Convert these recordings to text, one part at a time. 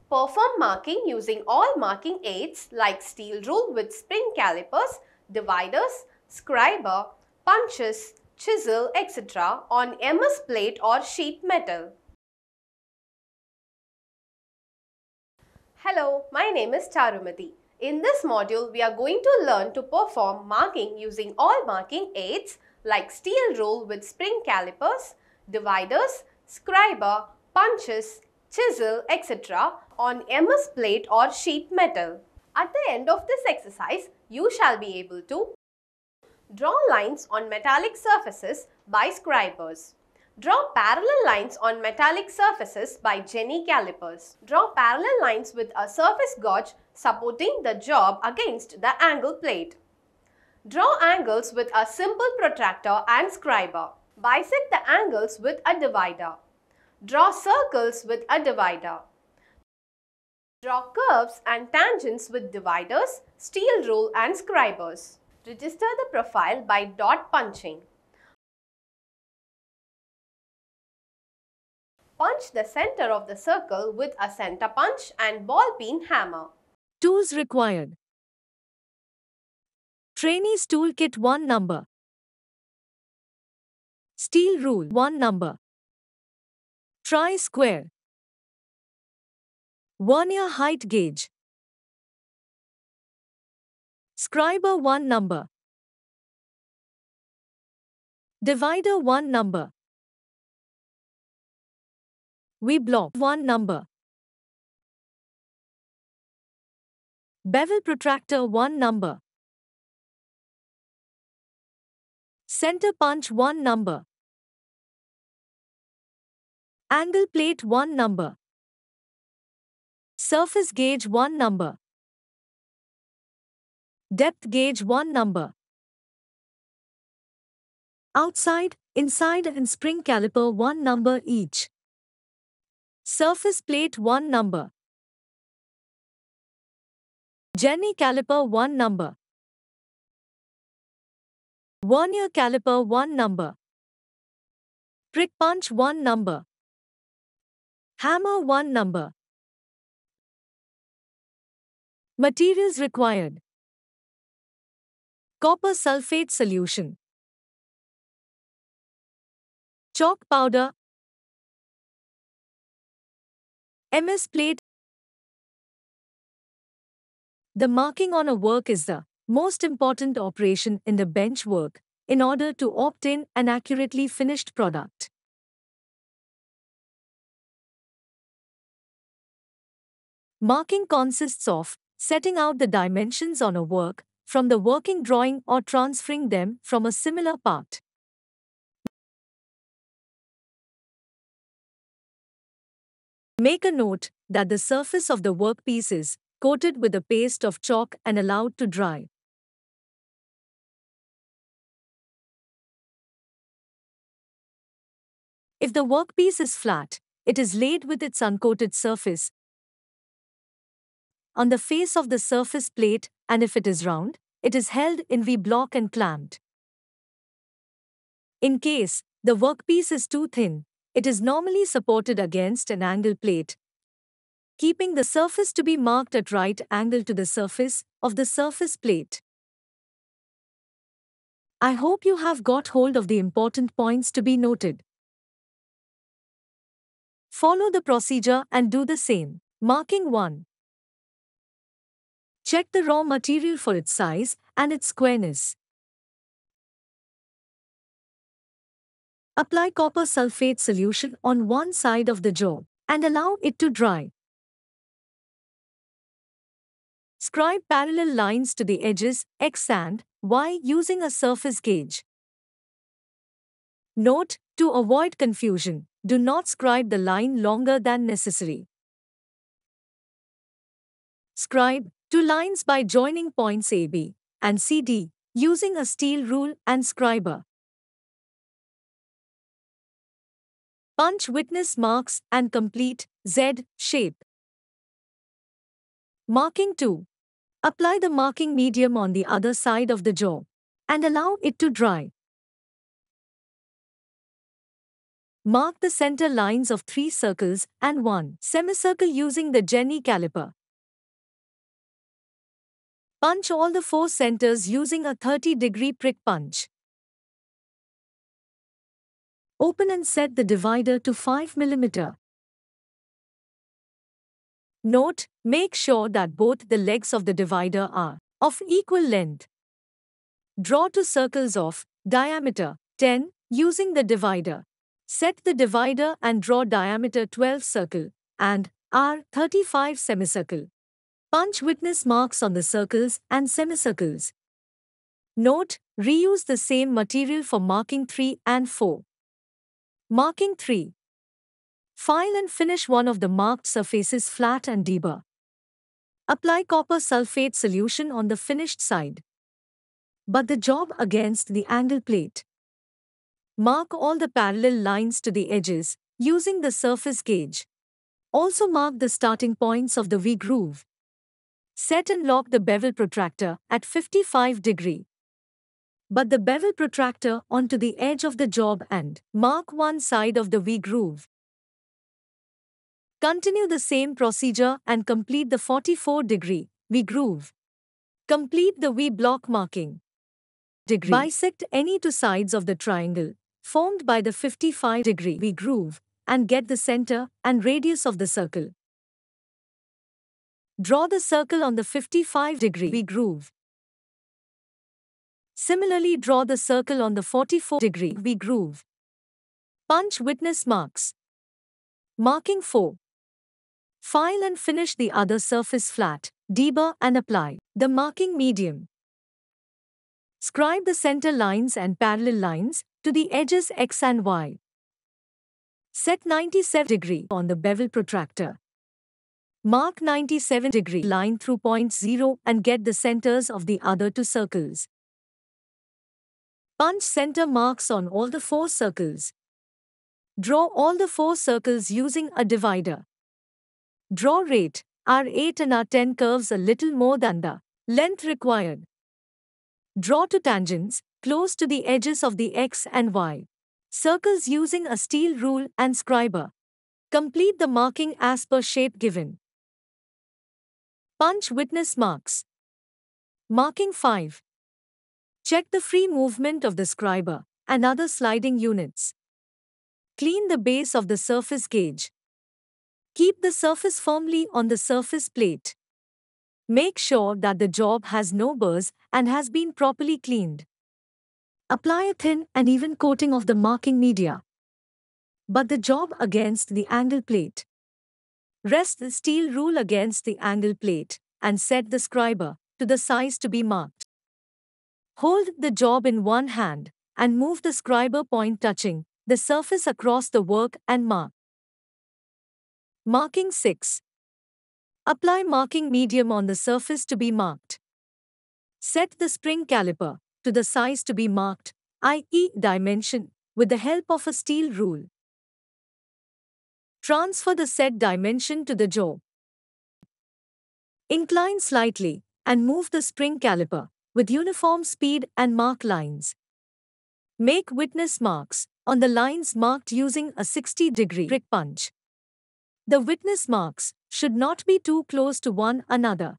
Perform marking using all marking aids like steel rule with spring calipers, dividers, scriber, punches, chisel, etc. on MS plate or sheet metal. Hello, my name is Charumati. In this module, we are going to learn to perform marking using all marking aids like steel rule with spring calipers, dividers, scriber, punches, chisel, etc. on MS plate or sheet metal. At the end of this exercise, you shall be able to draw lines on metallic surfaces by scribers. Draw parallel lines on metallic surfaces by Jenny calipers. Draw parallel lines with a surface gauge supporting the job against the angle plate. Draw angles with a simple protractor and scriber. Bisect the angles with a divider. Draw circles with a divider. Draw curves and tangents with dividers, steel rule and scribers. Register the profile by dot punching. Punch the center of the circle with a center punch and ball peen hammer. Tools required. Trainees Toolkit 1 number. Steel rule 1 number. Tri-square. Vernier height gauge. Scriber 1 number. Divider 1 number. V-block 1 number. Bevel protractor 1 number. Center punch 1 number. Angle plate 1 number. Surface gauge 1 number. Depth gauge 1 number. Outside, inside and spring caliper 1 number each. Surface plate 1 number. Jenny caliper 1 number. Vernier caliper 1 number. Prick punch 1 number. Hammer 1 number. Materials required. Copper sulfate solution. Chalk powder. MS plate. The marking on a work is the most important operation in the bench work in order to obtain an accurately finished product. Marking consists of setting out the dimensions on a work from the working drawing or transferring them from a similar part. Make a note that the surface of the workpiece is coated with a paste of chalk and allowed to dry. If the workpiece is flat, it is laid with its uncoated surface on the face of the surface plate, and if it is round, it is held in V-block and clamped. In case the workpiece is too thin, it is normally supported against an angle plate, keeping the surface to be marked at right angle to the surface of the surface plate. I hope you have got hold of the important points to be noted. Follow the procedure and do the same. Marking 1. Check the raw material for its size and its squareness. Apply copper sulfate solution on one side of the job and allow it to dry. Scribe parallel lines to the edges X and Y using a surface gauge. Note, to avoid confusion, do not scribe the line longer than necessary. Scribe 2 lines by joining points AB and CD using a steel rule and scriber. Punch witness marks and complete Z shape. Marking 2. Apply the marking medium on the other side of the job and allow it to dry. Mark the center lines of 3 circles and 1 semicircle using the Jenny caliper. Punch all the 4 centers using a 30-degree prick punch. Open and set the divider to 5 mm. Note, make sure that both the legs of the divider are of equal length. Draw 2 circles of diameter 10 using the divider. Set the divider and draw diameter 12 circle and R35 semicircle. Punch witness marks on the circles and semicircles. Note, reuse the same material for marking 3 and 4. Marking 3. File and finish one of the marked surfaces flat and deburr. Apply copper sulfate solution on the finished side. But the job against the angle plate. Mark all the parallel lines to the edges using the surface gauge. Also mark the starting points of the V-groove. Set and lock the bevel protractor at 55 degree. But the bevel protractor onto the edge of the job and mark one side of the V-groove. Continue the same procedure and complete the 44 degree V-groove. Complete the V-block marking. Bisect any 2 sides of the triangle formed by the 55 degree V-groove and get the center and radius of the circle. Draw the circle on the 55 degree V-groove. Similarly, draw the circle on the 44 degree V-groove. Punch witness marks. Marking 4. File and finish the other surface flat, deburr and apply the marking medium. Scribe the center lines and parallel lines to the edges X and Y. Set 97 degree on the bevel protractor. Mark 97 degree line through point 0 and get the centers of the other 2 circles. Punch center marks on all the 4 circles. Draw all the 4 circles using a divider. Draw rate R8 and R10 curves a little more than the length required. Draw 2 tangents close to the edges of the X and Y circles using a steel rule and scriber. Complete the marking as per shape given. Punch witness marks. Marking 5. Check the free movement of the scriber and other sliding units. Clean the base of the surface gauge. Keep the surface firmly on the surface plate. Make sure that the job has no burrs and has been properly cleaned. Apply a thin and even coating of the marking media. But the job against the angle plate. Rest the steel rule against the angle plate and set the scriber to the size to be marked. Hold the job in one hand and move the scriber point touching the surface across the work and mark. Marking 6. Apply marking medium on the surface to be marked. Set the spring caliper to the size to be marked, i.e. dimension, with the help of a steel rule. Transfer the set dimension to the job. Incline slightly and move the spring caliper with uniform speed and mark lines. Make witness marks on the lines marked using a 60-degree prick punch. The witness marks should not be too close to one another.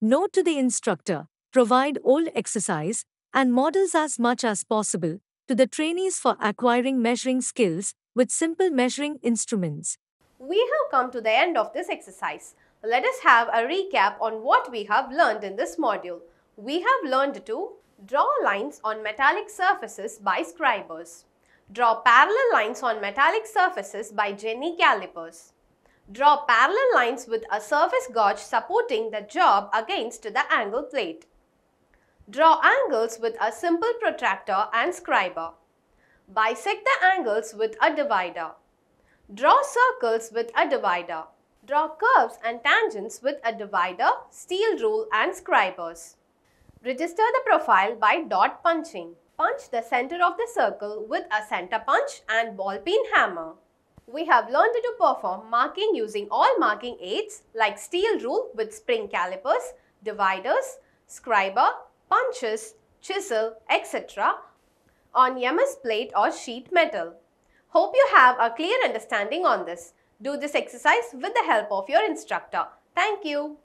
Note to the instructor, provide old exercise and models as much as possible to the trainees for acquiring measuring skills with simple measuring instruments. We have come to the end of this exercise. Let us have a recap on what we have learned in this module. We have learned to draw lines on metallic surfaces by scribers. Draw parallel lines on metallic surfaces by Jenny calipers. Draw parallel lines with a surface gauge supporting the job against the angle plate. Draw angles with a simple protractor and scriber. Bisect the angles with a divider. Draw circles with a divider. Draw curves and tangents with a divider, steel rule and scribers. Register the profile by dot punching. Punch the center of the circle with a center punch and ball peen hammer. We have learned to perform marking using all marking aids like steel rule with spring calipers, dividers, scriber, punches, chisel, etc. on MS plate or sheet metal. Hope you have a clear understanding on this. Do this exercise with the help of your instructor. Thank you.